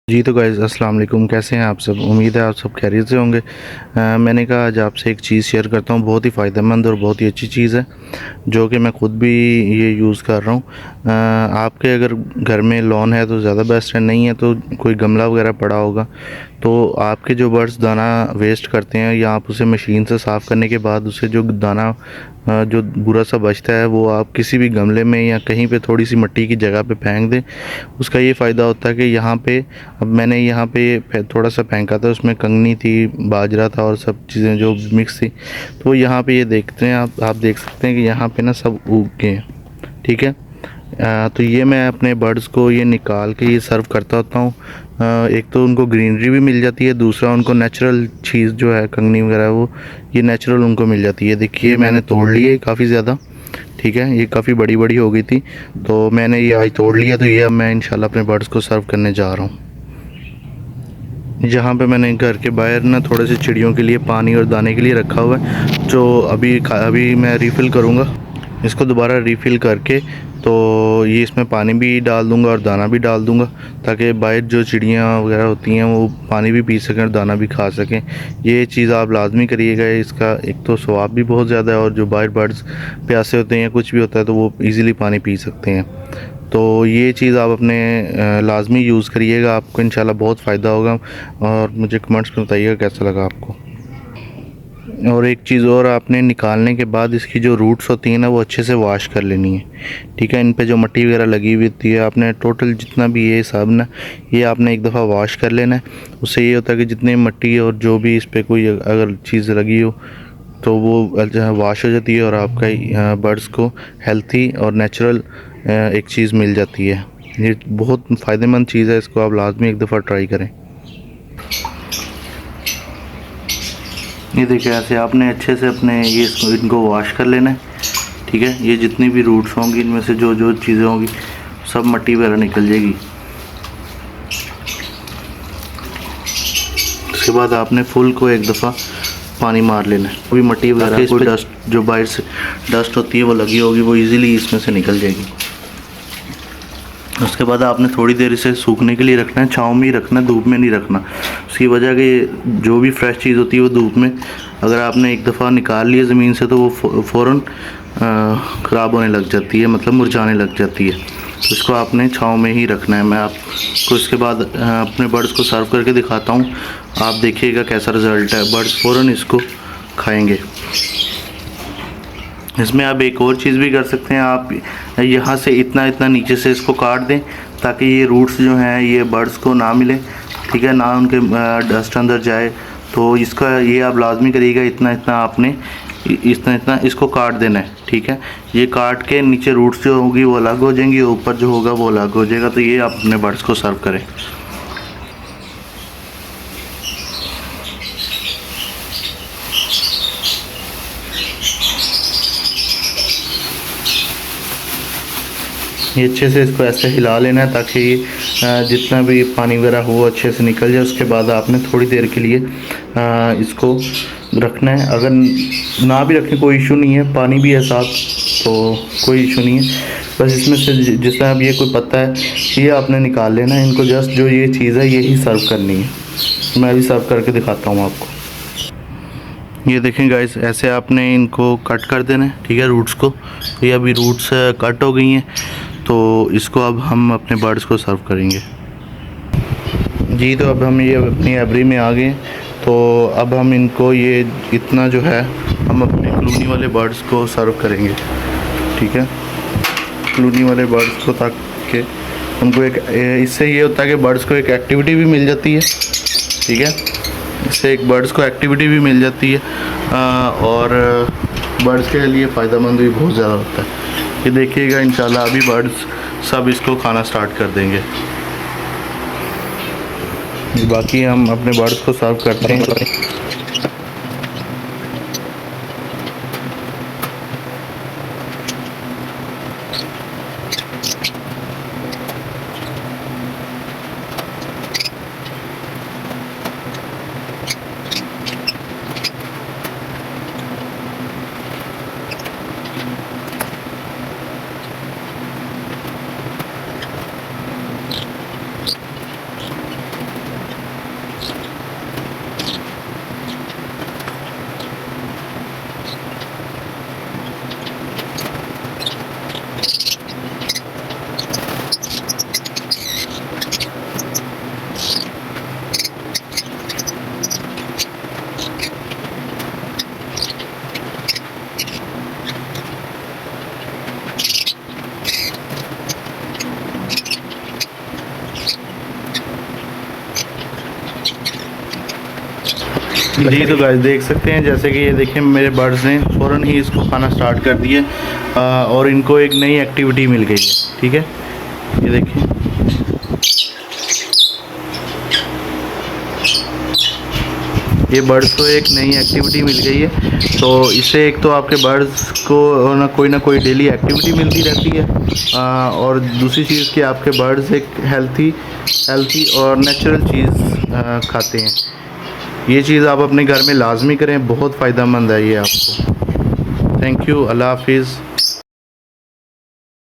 जी तो गाइज़ अस्सलाम वालेकुम, कैसे हैं आप सब। उम्मीद है आप सब खैरियत से होंगे। मैंने कहा आज आपसे एक चीज़ शेयर करता हूँ, बहुत ही फ़ायदेमंद और बहुत ही अच्छी चीज़ है जो कि मैं ख़ुद भी ये यूज़ कर रहा हूँ। आपके अगर घर में लॉन है तो ज़्यादा बेस्ट है, नहीं है तो कोई गमला वगैरह पड़ा होगा तो आपके जो बर्ड्स दाना वेस्ट करते हैं या आप उसे मशीन से साफ़ करने के बाद उसे जो दाना जो बुरा सा बचता है वो आप किसी भी गमले में या कहीं पे थोड़ी सी मिट्टी की जगह पे फेंक दें। उसका ये फ़ायदा होता है कि यहाँ पे अब मैंने यहाँ पे थोड़ा सा फेंका था, उसमें कंगनी थी, बाजरा था और सब चीज़ें जो मिक्स थी। तो यहाँ पे ये देखते हैं आप देख सकते हैं कि यहाँ पे ना सब उग गए हैं। ठीक है। तो ये मैं अपने बर्ड्स को ये निकाल के ये सर्व करता होता हूँ। एक तो उनको ग्रीनरी भी मिल जाती है, दूसरा उनको नेचुरल चीज़ जो है कंगनी वगैरह वो ये नेचुरल उनको मिल जाती है। देखिए मैंने तोड़ ली है काफ़ी ज़्यादा। ठीक है, ये काफ़ी बड़ी बड़ी हो गई थी तो मैंने ये आज तोड़ लिया। तो ये अब मैं इंशाल्लाह अपने बर्ड्स को सर्व करने जा रहा हूँ। जहाँ पे मैंने घर के बाहर ना थोड़े से चिड़ियों के लिए पानी और दाने के लिए रखा हुआ है, जो अभी मैं रिफ़िल करूँगा। इसको दोबारा रिफ़िल करके तो ये इसमें पानी भी डाल दूँगा और दाना भी डाल दूँगा ताकि बाहर जो चिड़ियाँ वगैरह होती हैं वो पानी भी पी सकें और दाना भी खा सकें। ये चीज़ आप लाज़मी करिएगा। इसका एक तो स्वाद भी बहुत ज़्यादा है और जो बाहर बर्ड्स प्यासे होते हैं या कुछ भी होता है तो वो ईज़िली पानी पी सकते हैं। तो ये चीज़ आप अपने लाज़मी यूज़ करिएगा, आपको इंशाल्लाह बहुत फ़ायदा होगा। और मुझे कमेंट्स में बताइएगा कैसा लगा आपको। और एक चीज़ और, आपने निकालने के बाद इसकी जो रूट्स होती हैं ना वो अच्छे से वॉश कर लेनी है। ठीक है, इन पे जो मिट्टी वगैरह लगी हुई होती है आपने टोटल जितना भी ये सब ना ये आपने एक दफ़ा वॉश कर लेना है। उससे ये होता है कि जितनी मिट्टी और जो भी इस पर कोई अगर चीज़ लगी हो तो वो वॉश हो जाती है और आपका बर्ड्स को हेल्थी और नेचुरल एक चीज़ मिल जाती है। ये बहुत फ़ायदेमंद चीज़ है, इसको आप लाजमी एक दफ़ा ट्राई करें। ये देखिए ऐसे आपने अच्छे से अपने ये इनको वॉश कर लेना है। ठीक है, ये जितनी भी रूट्स होंगी इनमें से जो जो चीज़ें होंगी सब मिट्टी वगैरह निकल जाएगी। उसके बाद आपने फुल को एक दफ़ा पानी मार लेना है। अभी मिट्टी वगैरह कोई डस्ट जो बाहर से डस्ट होती है वो लगी होगी वो इजीली इसमें से निकल जाएगी। उसके बाद आपने थोड़ी देर इसे सूखने के लिए रखना है, छाँव में ही रखना है, धूप में नहीं रखना। उसकी वजह कि जो भी फ्रेश चीज़ होती है वो धूप में अगर आपने एक दफ़ा निकाल लिया ज़मीन से तो वो फ़ौरन ख़राब होने लग जाती है, मतलब मुरझाने लग जाती है। तो इसको आपने छाँव में ही रखना है। मैं आपको इसके बाद अपने बर्ड्स को सर्व करके दिखाता हूँ, आप देखिएगा कैसा रिज़ल्ट है। बर्ड्स फ़ौरन इसको खाएँगे। इसमें आप एक और चीज़ भी कर सकते हैं, आप यहाँ से इतना इतना नीचे से इसको काट दें ताकि ये रूट्स जो हैं ये बर्ड्स को ना मिले। ठीक है, ना उनके डस्ट अंदर जाए। तो इसका ये आप लाजमी करिएगा, इतना इतना आपने इतना इतना इसको काट देना है। ठीक है, ये काट के नीचे रूट्स जो होगी वो अलग हो जाएंगी, ऊपर जो होगा वो अलग हो जाएगा। तो ये आप अपने बर्ड्स को सर्व करें। ये अच्छे से इसको ऐसे हिला लेना है ताकि जितना भी पानी वगैरह हो अच्छे से निकल जाए। उसके बाद आपने थोड़ी देर के लिए इसको रखना है। अगर ना भी रखें कोई इशू नहीं है, पानी भी है साथ तो कोई इशू नहीं है। बस इसमें से जिस तरह अब ये कोई पत्ता है ये आपने निकाल लेना है। इनको जस्ट जो ये चीज़ है यही सर्व करनी है। मैं भी सर्व करके दिखाता हूँ आपको। ये देखें गाइस, ऐसे आपने इनको कट कर देना है। ठीक है, रूट्स को। ये अभी रूट्स कट हो गई हैं तो इसको अब हम अपने बर्ड्स को सर्व करेंगे। जी तो अब हम ये अपनी एवरी में आ गए तो अब हम इनको ये इतना जो है हम अपने कॉलोनी वाले बर्ड्स को सर्व करेंगे। ठीक है, कॉलोनी वाले बर्ड्स को ताकि उनको एक इससे ये होता है कि बर्ड्स को एक एक्टिविटी भी मिल जाती है। ठीक है, इससे एक बर्ड्स को एक्टिविटी भी मिल जाती है और बर्ड्स के लिए फ़ायदेमंद भी बहुत ज़्यादा होता है। ये देखिएगा इंशाल्लाह अभी बर्ड्स सब इसको खाना स्टार्ट कर देंगे। बाकी हम अपने बर्ड्स को सर्व करते हैं। जी तो गाइस देख सकते हैं, जैसे कि ये देखिए मेरे बर्ड्स ने फ़ौरन ही इसको खाना स्टार्ट कर दिया और इनको एक नई एक्टिविटी मिल गई है। ठीक है, ये देखिए ये बर्ड्स को एक नई एक्टिविटी मिल गई है। तो इससे एक तो आपके बर्ड्स को ना कोई डेली एक्टिविटी मिलती रहती है और दूसरी चीज़ कि आपके बर्ड्स एक हेल्थी और नेचुरल चीज़ खाते हैं। ये चीज़ आप अपने घर में लाजमी करें, बहुत फ़ायदेमंद है ये आपको। थैंक यू, अल्लाह हाफिज़।